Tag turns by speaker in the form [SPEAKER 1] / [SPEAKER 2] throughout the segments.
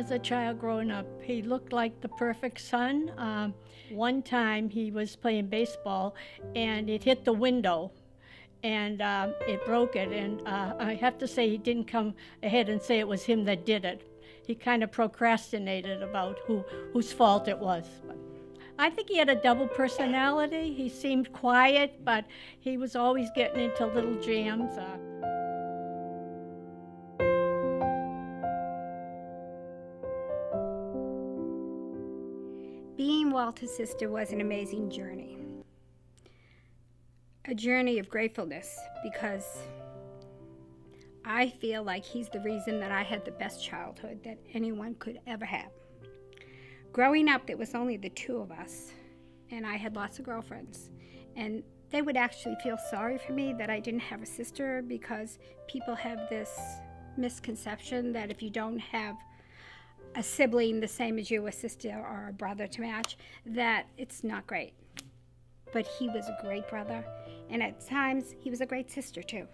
[SPEAKER 1] as a child growing up. He looked like the perfect son. One time he was playing baseball and it hit the window and it broke it. And I have to say, he didn't come ahead and say it was him that did it. He kind of procrastinated about whose fault it was. But I think he had a double personality. He seemed quiet, but he was always getting into little jams.
[SPEAKER 2] Being Walter's sister was an amazing journey. A journey of gratefulness, because I feel like he's the reason that I had the best childhood that anyone could ever have. Growing up, there was only the two of us, and I had lots of girlfriends. And they would actually feel sorry for me that I didn't have a sister, because people have this misconception that if you don't have a sibling the same as you, a sister or a brother to match, that it's not great. But he was a great brother, and at times he was a great sister too.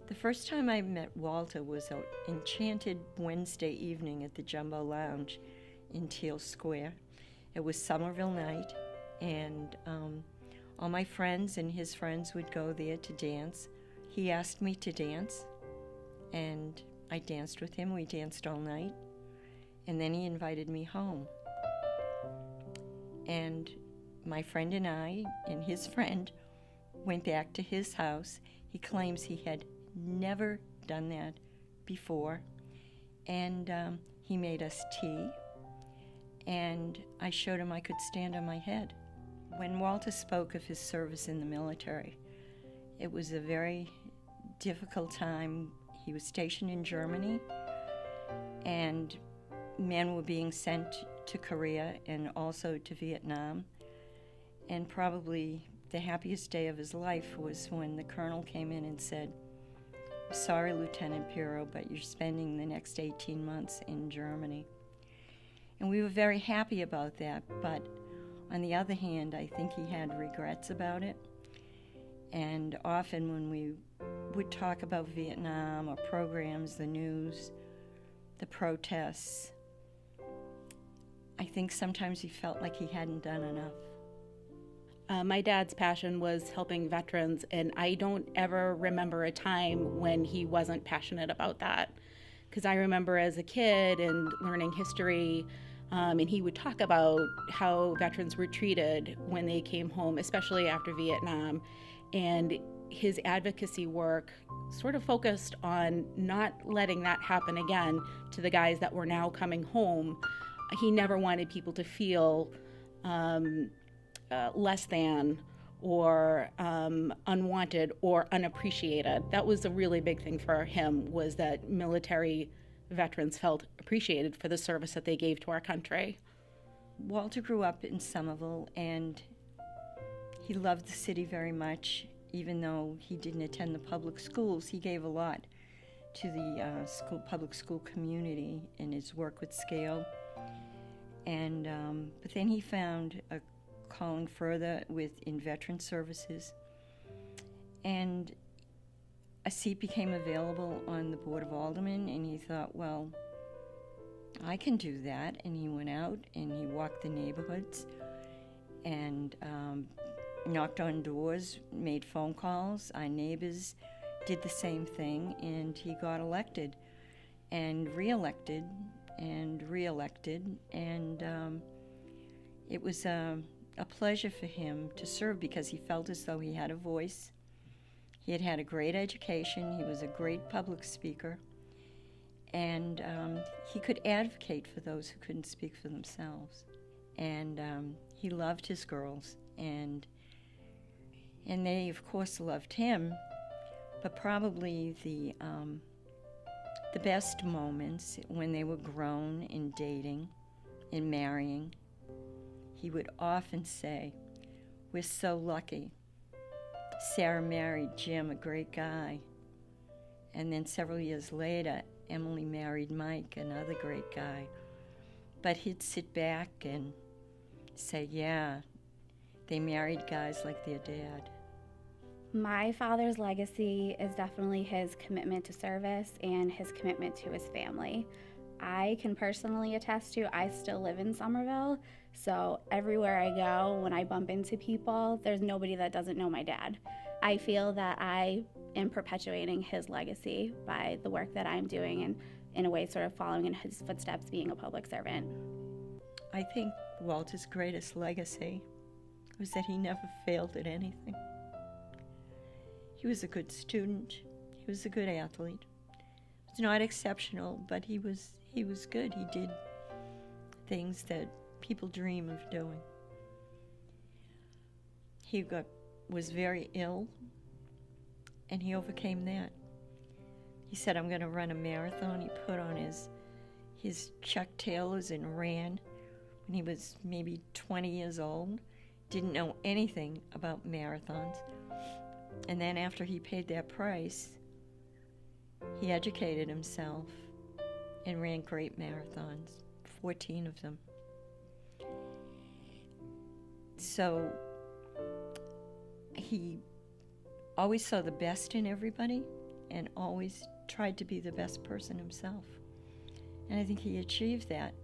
[SPEAKER 3] The first time I met Walter was an enchanted Wednesday evening at the Jumbo Lounge in Teal Square. It was Somerville night, and all my friends and his friends would go there to dance. He asked me to dance, and I danced with him. We danced all night. And then he invited me home. And my friend and I and his friend went back to his house. He claims he had never done that before. And he made us tea. And I showed him I could stand on my head. When Walter spoke of his service in the military, it was a very difficult time. He was stationed in Germany, and men were being sent to Korea and also to Vietnam. And probably the happiest day of his life was when the colonel came in and said, "Sorry, Lieutenant Pirro, but you're spending the next 18 months in Germany." And we were very happy about that, but on the other hand, I think he had regrets about it. And often when we would talk about Vietnam or programs, the news, the protests, I think sometimes he felt like he hadn't done enough.
[SPEAKER 4] My dad's passion was helping veterans, and I don't ever remember a time when he wasn't passionate about that. Because I remember as a kid and learning history, and he would talk about how veterans were treated when they came home, especially after Vietnam. And his advocacy work sort of focused on not letting that happen again to the guys that were now coming home. He never wanted people to feel less than or unwanted or unappreciated. That was a really big thing for him, was that military veterans felt appreciated for the service that they gave to our country.
[SPEAKER 3] Walter grew up in Somerville, and he loved the city very much. Even though he didn't attend the public schools, he gave a lot to the public school community in his work with Scale. And but then he found a calling further in veteran services, and a seat became available on the Board of Aldermen, and he thought, well, I can do that. And he went out and he walked the neighborhoods and knocked on doors, made phone calls. Our neighbors did the same thing, and he got elected and reelected and reelected, and it was a pleasure for him to serve because he felt as though he had a voice. He had had a great education. He was a great public speaker, and he could advocate for those who couldn't speak for themselves. And he loved his girls, and they, of course, loved him. But probably the best moments when they were grown and dating and marrying, he would often say, "We're so lucky. Sarah married Jim, a great guy." And then several years later, Emily married Mike, another great guy. But he'd sit back and say, yeah, they married guys like their dad.
[SPEAKER 5] My father's legacy is definitely his commitment to service and his commitment to his family. I can personally attest to, I still live in Somerville. So everywhere I go, when I bump into people, there's nobody that doesn't know my dad. I feel that I am perpetuating his legacy by the work that I'm doing and, in a way, sort of following in his footsteps, being a public servant.
[SPEAKER 3] I think Walter's greatest legacy was that he never failed at anything. He was a good student. He was a good athlete. He was not exceptional, but he was good. He did things that people dream of doing. He was very ill, and he overcame that. He said, I'm going to run a marathon. He put on his Chuck Taylors and ran when he was maybe 20 years old. Didn't know anything about marathons. And then after he paid that price, he educated himself and ran great marathons, 14 of them. So he always saw the best in everybody and always tried to be the best person himself. And I think he achieved that.